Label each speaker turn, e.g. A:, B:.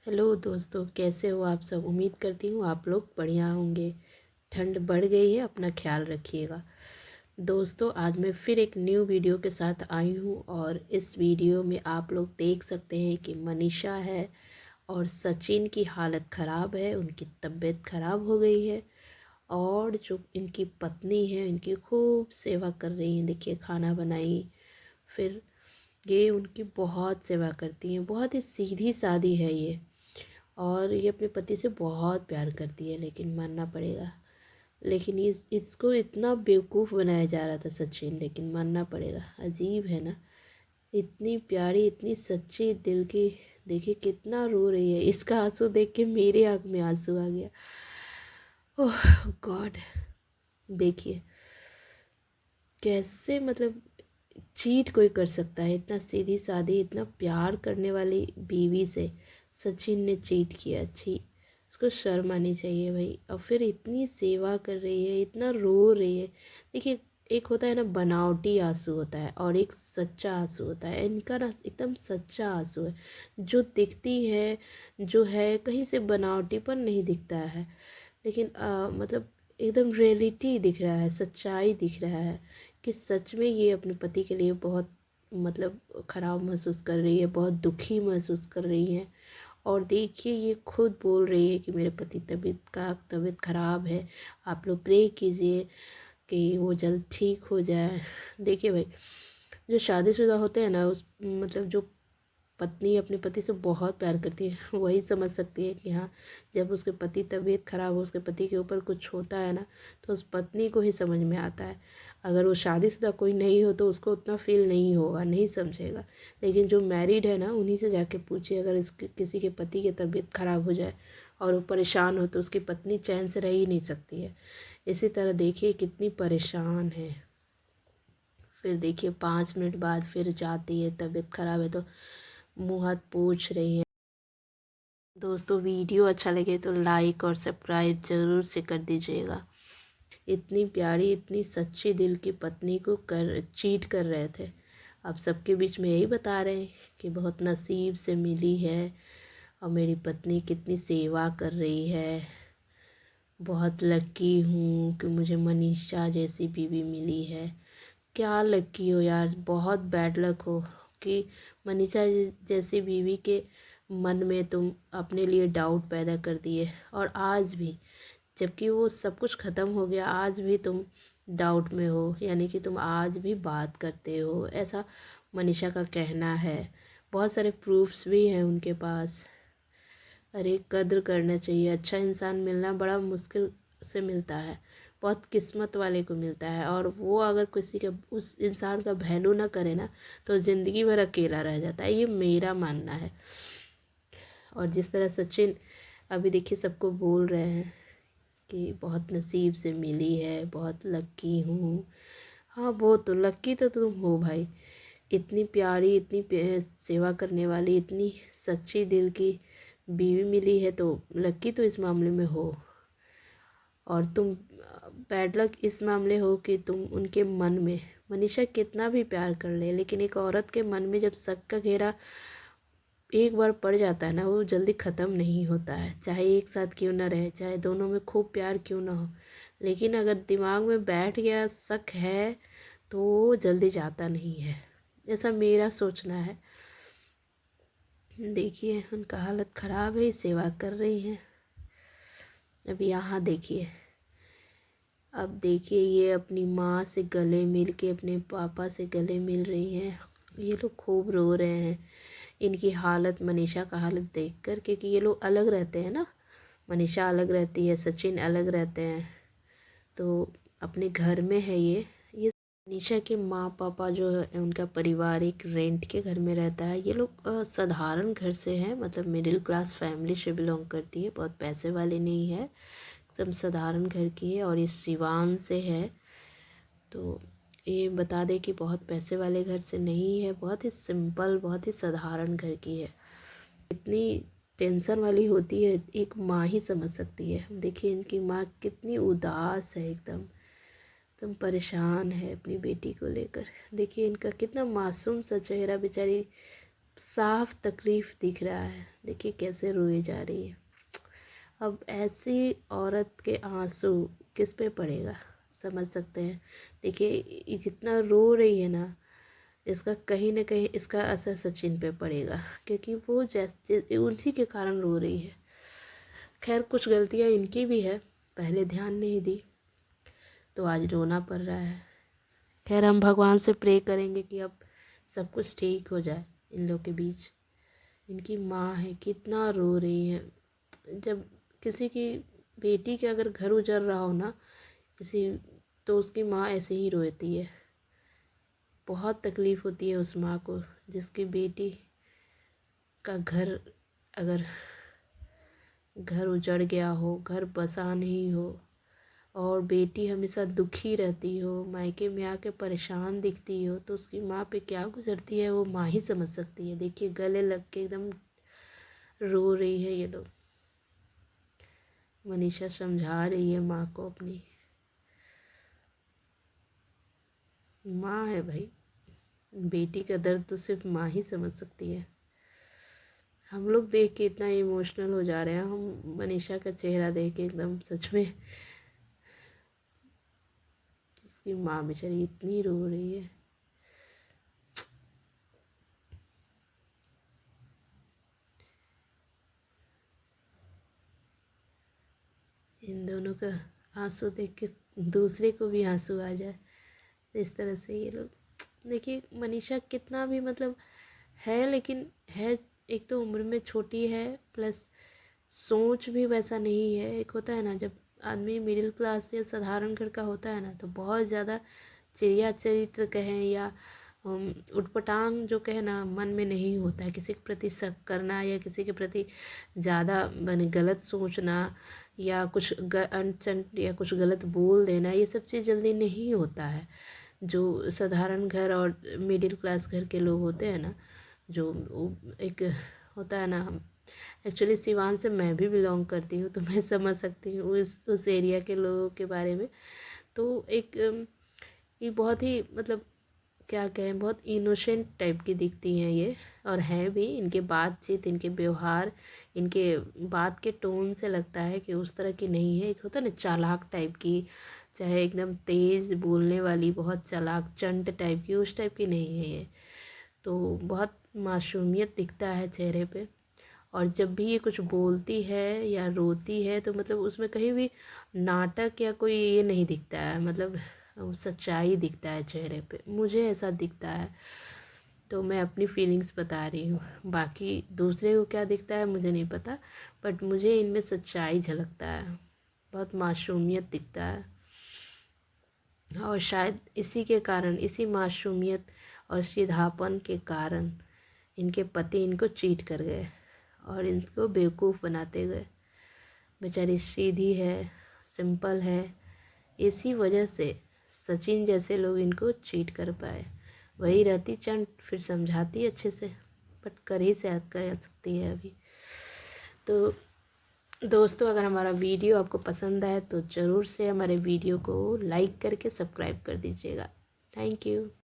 A: Hello दोस्तों, कैसे हो आप सब। उम्मीद करती हूँ आप लोग बढ़िया होंगे। ठंड बढ़ गई है, अपना ख्याल रखिएगा। दोस्तों, आज मैं फिर एक न्यू वीडियो के साथ आई हूँ और इस वीडियो में आप लोग देख सकते हैं कि मनीषा है और सचिन की हालत ख़राब है, उनकी तबीयत ख़राब हो गई है। और जो इनकी पत्नी है, इनकी खूब सेवा कर रही हैं। देखिए, खाना बनाई, फिर ये उनकी बहुत सेवा करती हैं। बहुत ही सीधी सादी है ये, और ये अपने पति से बहुत प्यार करती है, लेकिन मानना पड़ेगा। लेकिन इसको इतना बेवकूफ़ बनाया जा रहा था सचिन, लेकिन मानना पड़ेगा। अजीब है ना, इतनी प्यारी, इतनी सच्ची दिल की। देखिए कितना रो रही है, इसका आंसू देख के मेरे आँख में आंसू आ गया। ओह गॉड। देखिए कैसे, मतलब चीट कोई कर सकता है। इतना सीधी सादी, इतना प्यार करने वाली बीवी से सचिन ने चीट किया। छी, उसको शर्म आनी चाहिए भाई। और फिर इतनी सेवा कर रही है, इतना रो रही है। देखिए, एक होता है ना बनावटी आंसू होता है, और एक सच्चा आंसू होता है। इनका ना एकदम सच्चा आंसू है, जो दिखती है, जो है कहीं से बनावटीपन नहीं दिखता है। लेकिन मतलब एकदम रियलिटी दिख रहा है, सच्चाई दिख रहा है कि सच में ये अपने पति के लिए बहुत, मतलब ख़राब महसूस कर रही है, बहुत दुखी महसूस कर रही हैं। और देखिए, ये खुद बोल रही है कि मेरे पति तबीयत ख़राब है, आप लोग प्रे कीजिए कि वो जल्द ठीक हो जाए। देखिए भाई, जो शादीशुदा होते हैं ना, उस मतलब जो पत्नी अपने पति से बहुत प्यार करती है वही समझ सकती है कि हाँ, जब उसके पति तबीयत ख़राब हो, उसके पति के ऊपर कुछ होता है ना, तो उस पत्नी को ही समझ में आता है। अगर वो शादीशुदा कोई नहीं हो तो उसको उतना फील नहीं होगा, नहीं समझेगा। लेकिन जो मैरिड है ना, उन्हीं से जाके पूछिए, अगर इसके किसी के पति की तबीयत ख़राब हो जाए और वो परेशान हो, तो उसकी पत्नी चैन से रह ही नहीं सकती है। इसी तरह देखिए कितनी परेशान है। फिर देखिए 5 मिनट बाद फिर जाती है, तबीयत ख़राब है तो मुँह हाथ पोंछ रही है। दोस्तों, वीडियो अच्छा लगे तो लाइक और सब्सक्राइब ज़रूर से कर दीजिएगा। इतनी प्यारी, इतनी सच्ची दिल की पत्नी को चीट कर रहे थे। अब सबके बीच में यही बता रहे हैं कि बहुत नसीब से मिली है, और मेरी पत्नी कितनी सेवा कर रही है। बहुत लकी हूँ कि मुझे मनीषा जैसी बीवी मिली है। क्या लकी हो यार, बहुत बैड लक हो कि मनीषा जैसी बीवी के मन में तुम अपने लिए डाउट पैदा कर दिए। और आज भी, जबकि वो सब कुछ ख़त्म हो गया, आज भी तुम डाउट में हो, यानी कि तुम आज भी बात करते हो, ऐसा मनीषा का कहना है। बहुत सारे प्रूफ्स भी हैं उनके पास। अरे कद्र करना चाहिए। अच्छा इंसान मिलना बड़ा मुश्किल से मिलता है, बहुत किस्मत वाले को मिलता है। और वो अगर किसी का, उस इंसान का वैल्यू ना करे ना, तो ज़िंदगी भर अकेला रह जाता है। ये मेरा मानना है। और जिस तरह सचिन अभी देखिए सबको बोल रहे हैं कि बहुत नसीब से मिली है, बहुत लकी हूँ। हाँ, वो तो लकी तो तुम हो भाई। इतनी प्यारी, इतनी सेवा करने वाली, इतनी सच्ची दिल की बीवी मिली है, तो लकी तो इस मामले में हो। और तुम बैड लक इस मामले हो कि तुम उनके मन में, मनीषा कितना भी प्यार कर ले, लेकिन एक औरत के मन में जब शक का घेरा एक बार पड़ जाता है ना, वो जल्दी ख़त्म नहीं होता है। चाहे एक साथ क्यों ना रहे, चाहे दोनों में खूब प्यार क्यों ना हो, लेकिन अगर दिमाग में बैठ गया शक है, तो वो जल्दी जाता नहीं है। ऐसा मेरा सोचना है। देखिए उनका हालत ख़राब है, सेवा कर रही हैं। अब यहाँ देखिए, अब देखिए ये अपनी माँ से गले मिल के, अपने पापा से गले मिल रही हैं। ये लोग खूब रो रहे हैं। इनकी हालत, मनीषा का हालत देखकर, क्योंकि ये लोग अलग रहते हैं ना, मनीषा अलग रहती है, सचिन अलग रहते हैं, तो अपने घर में है ये मनीषा के माँ पापा जो है, उनका परिवार एक रेंट के घर में रहता है। ये लोग साधारण घर से हैं, मतलब मिडिल क्लास फैमिली से बिलोंग करती है, बहुत पैसे वाले नहीं है, एकदम साधारण घर की है। और ये सिवान से है, तो ये बता दें कि बहुत पैसे वाले घर से नहीं है, बहुत ही सिंपल, बहुत ही साधारण घर की है। इतनी टेंशन वाली होती है, एक माँ ही समझ सकती है। देखिए इनकी माँ कितनी उदास है, एकदम परेशान है अपनी बेटी को लेकर। देखिए इनका कितना मासूम सा चेहरा, बेचारी साफ तकलीफ़ दिख रहा है, देखिए कैसे रोई जा रही है। अब ऐसी औरत के आंसू किस पे पड़ेगा, समझ सकते हैं। देखिए ये जितना रो रही है ना, इसका कहीं ना कहीं इसका असर सचिन पे पड़ेगा, क्योंकि वो जैसे उसी के कारण रो रही है। खैर कुछ गलतियाँ इनकी भी है, पहले ध्यान नहीं दी तो आज रोना पड़ रहा है। खैर हम भगवान से प्रे करेंगे कि अब सब कुछ ठीक हो जाए इन लोग के बीच। इनकी माँ है, कितना रो रही है। जब किसी की बेटी के अगर घर उजड़ रहा हो ना किसी, तो उसकी माँ ऐसे ही रोती है। बहुत तकलीफ़ होती है उस माँ को जिसकी बेटी का घर, अगर घर उजड़ गया हो, घर बसा नहीं हो, और बेटी हमेशा दुखी रहती हो, मायके में आके परेशान दिखती हो, तो उसकी माँ पे क्या गुजरती है वो माँ ही समझ सकती है। देखिए गले लग के एकदम रो रही है ये लोग। मनीषा समझा रही है माँ को अपनी। माँ है भाई, बेटी का दर्द तो सिर्फ माँ ही समझ सकती है। हम लोग देख के इतना इमोशनल हो जा रहे हैं, हम मनीषा का चेहरा देख के एकदम सच में, इसकी माँ बेचारी इतनी रो रही है। इन दोनों का आंसू देख के दूसरे को भी आंसू आ जाए, इस तरह से ये लोग। देखिए मनीषा कितना भी मतलब है, लेकिन है, एक तो उम्र में छोटी है, प्लस सोच भी वैसा नहीं है। एक होता है ना जब आदमी मिडिल क्लास या साधारण घर का होता है ना, तो बहुत ज़्यादा चिड़िया चरित्र कहें या उटपटांग जो कहे ना, मन में नहीं होता है। किसी के प्रति शक करना या किसी के प्रति ज़्यादा मैंने गलत सोचना या कुछ अनचंट या कुछ गलत बोल देना, ये सब चीज़ जल्दी नहीं होता है। जो साधारण घर और मिडिल क्लास घर के लोग होते हैं ना, जो एक होता है ना, एक्चुअली सिवान से मैं भी बिलोंग करती हूँ, तो मैं समझ सकती हूँ उस एरिया के लोगों के बारे में। तो एक ये बहुत ही मतलब क्या कहें, बहुत इनोसेंट टाइप की दिखती हैं ये, और हैं भी। इनके बातचीत, इनके व्यवहार, इनके बात के टोन से लगता है कि उस तरह की नहीं है। एक होता है ना चालाक टाइप की, चाहे एकदम तेज़ बोलने वाली, बहुत चालाक चंट टाइप की, उस टाइप की नहीं है ये। तो बहुत मासूमियत दिखता है चेहरे पे। और जब भी ये कुछ बोलती है या रोती है तो मतलब उसमें कहीं भी नाटक या कोई ये नहीं दिखता है, मतलब सच्चाई दिखता है चेहरे पे, मुझे ऐसा दिखता है। तो मैं अपनी फीलिंग्स बता रही हूँ, बाकी दूसरे को क्या दिखता है मुझे नहीं पता, बट मुझे इनमें सच्चाई झलकता है, बहुत मासूमियत दिखता है। और शायद इसी के कारण, इसी मासूमियत और सीधापन के कारण इनके पति इनको चीट कर गए और इनको बेवकूफ़ बनाते गए। बेचारी सीधी है, सिंपल है, इसी वजह से सचिन जैसे लोग इनको चीट कर पाए। वही रहती चंट फिर समझाती अच्छे से, बट कर सकती है अभी। तो दोस्तों अगर हमारा वीडियो आपको पसंद आए तो ज़रूर से हमारे वीडियो को लाइक करके सब्सक्राइब कर दीजिएगा। Thank you.